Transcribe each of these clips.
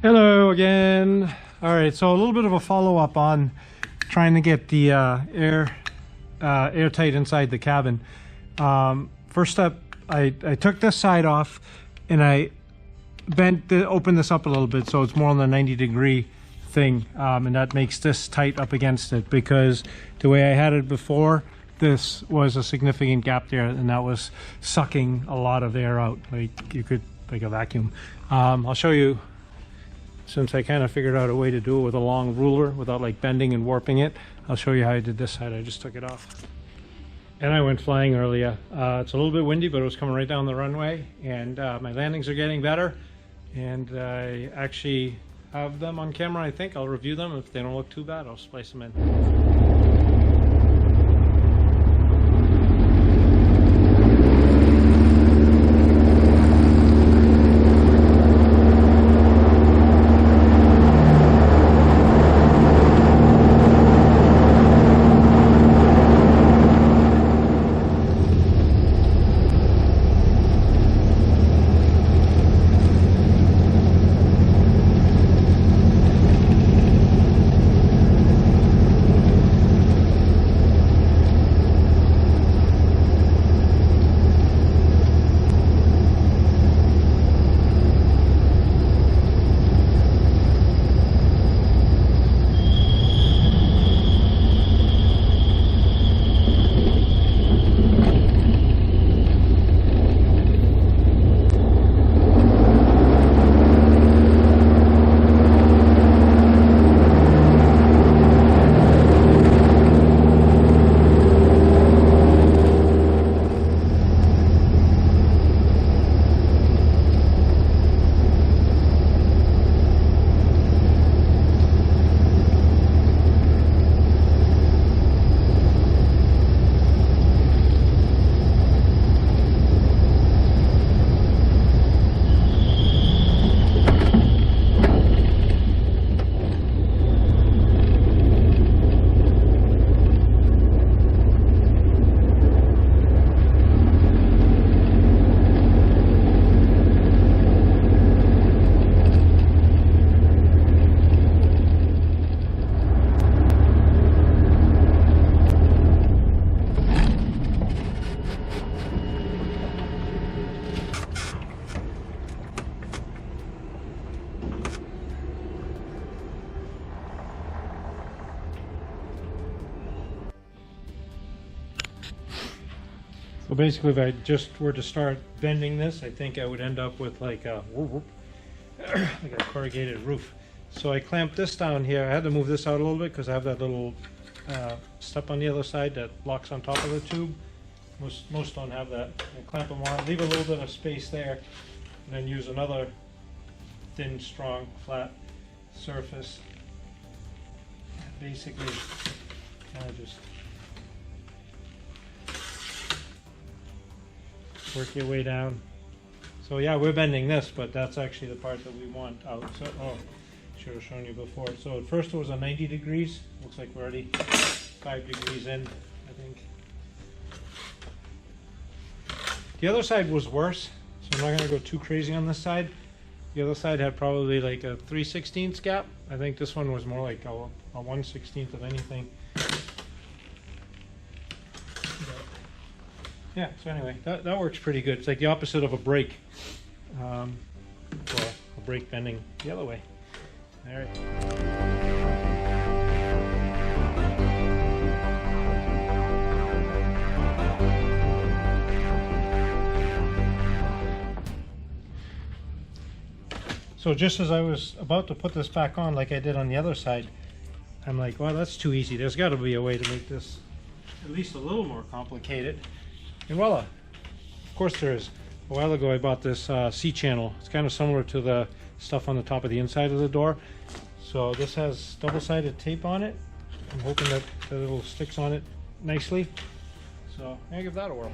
Hello again. All right, so a little bit of a follow-up on trying to get the airtight inside the cabin. First step, I took this side off and I opened this up a little bit so it's more on the 90-degree thing, and that makes this tight up against it, because the way I had it before, this was a significant gap there, and that was sucking a lot of air out, like you could, like a vacuum. I'll show you, since I kind of figured out a way to do it with a long ruler without like bending and warping it. I'll show you how I did this side. I just took it off. And I went flying earlier. It's a little bit windy, but it was coming right down the runway, and my landings are getting better. And I actually have them on camera, I think. I'll review them. If they don't look too bad, I'll splice them in. So basically, if I just were to start bending this, I think I would end up with like a like a corrugated roof. So I clamped this down here. I had to move this out a little bit because I have that little step on the other side that locks on top of the tube. Most don't have that. I clamp them on, leave a little bit of space there, and then use another thin, strong, flat surface. Basically, kind of just work your way down. So yeah, we're bending this, but that's actually the part that we want out. So, oh, should have shown you before. So at first it was a 90 degrees. Looks like we're already 5 degrees in, I think. The other side was worse, so I'm not going to go too crazy on this side. The other side had probably like a 3/16 gap. I think this one was more like a 1/16 of anything. Yeah, so anyway, that works pretty good. It's like the opposite of a brake. Well, a brake bending the other way. All right. So just as I was about to put this back on like I did on the other side, I'm like, well, that's too easy. There's got to be a way to make this at least a little more complicated. And voila, of course there is. A while ago I bought this C-channel. It's kind of similar to the stuff on the top of the inside of the door. So this has double-sided tape on it. I'm hoping that the little sticks on it nicely. So I'm gonna give that a whirl.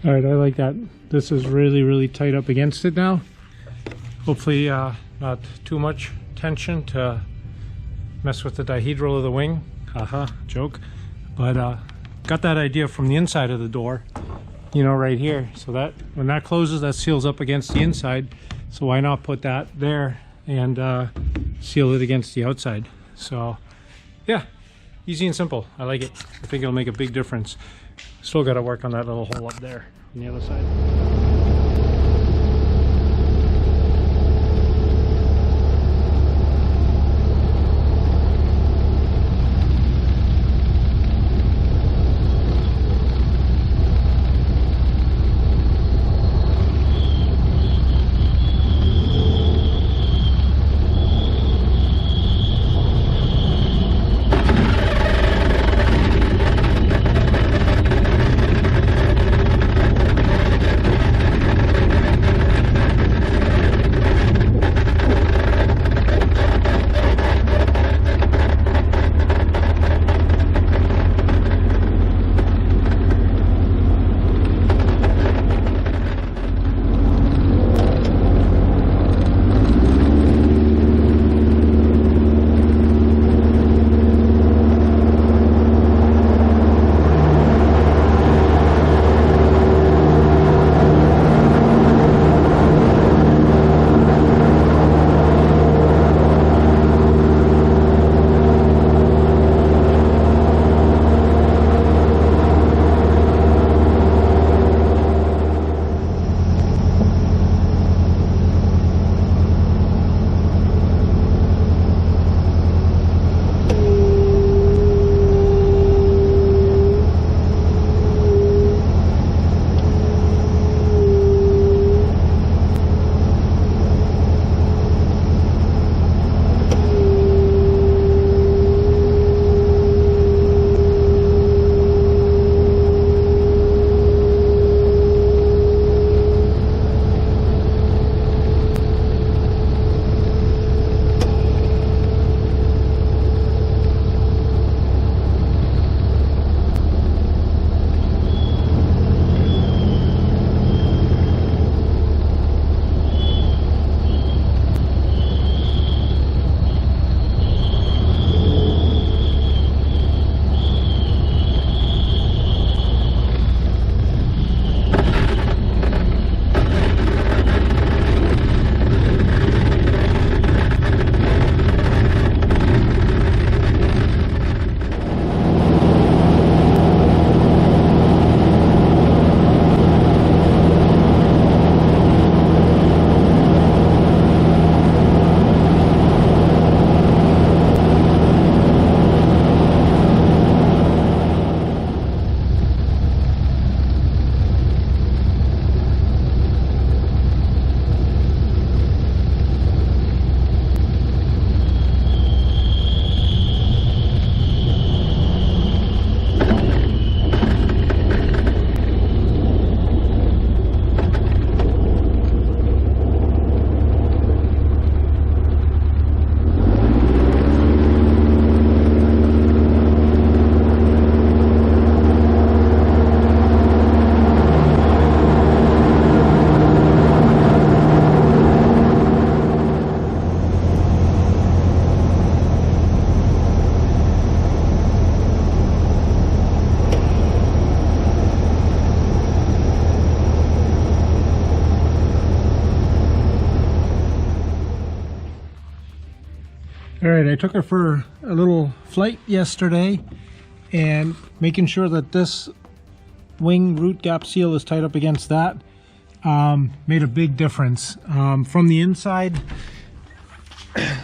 All right, I like that. This is really tight up against it now. Hopefully not too much tension to mess with the dihedral of the wing. Haha, joke. But got that idea from the inside of the door, you know, right here. So that when that closes, that seals up against the inside. So why not put that there and seal it against the outside? So yeah, easy and simple. I like it. I think it'll make a big difference. Still got to work on that little hole up there on the other side. All right, I took her for a little flight yesterday, and making sure that this wing root gap seal is tied up against that made a big difference. From the inside,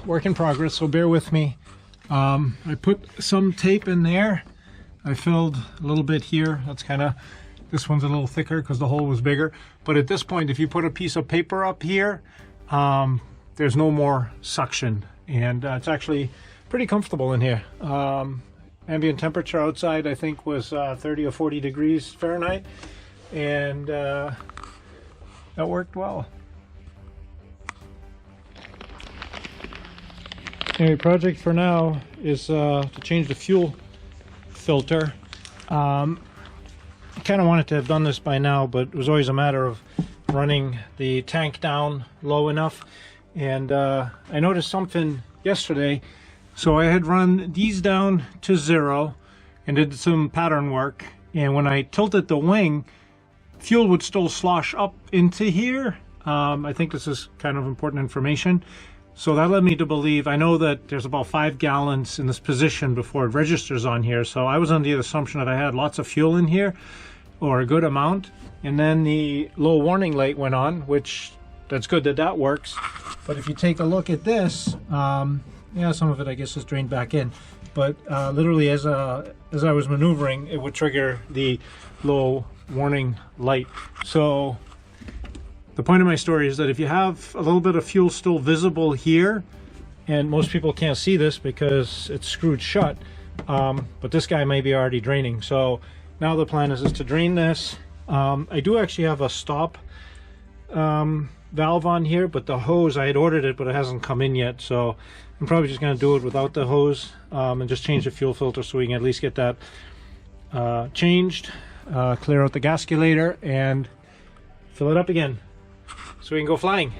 work in progress, so bear with me. I put some tape in there. I filled a little bit here. That's kind of, this one's a little thicker because the hole was bigger. But at this point, if you put a piece of paper up here, there's no more suction. And it's actually pretty comfortable in here. Ambient temperature outside, I think, was 30 or 40 degrees Fahrenheit. And that worked well. Anyway, project for now is to change the fuel filter. kind of wanted to have done this by now, but it was always a matter of running the tank down low enough. And I noticed something yesterday. So I had run these down to 0 and did some pattern work. And when I tilted the wing, fuel would still slosh up into here. I think this is kind of important information. So that led me to believe, I know that there's about 5 gallons in this position before it registers on here. So I was under the assumption that I had lots of fuel in here, or a good amount. And then the low warning light went on, which that's good that that works. But if you take a look at this, yeah, some of it I guess is drained back in. But literally as I was maneuvering, it would trigger the low warning light. So the point of my story is that if you have a little bit of fuel still visible here, and most people can't see this because it's screwed shut, but this guy may be already draining. So now the plan is to drain this. I do actually have a stop valve on here, but the hose, I had ordered it, but it hasn't come in yet. So I'm probably just going to do it without the hose and just change the fuel filter so we can at least get that changed, clear out the gascolator, and fill it up again so we can go flying.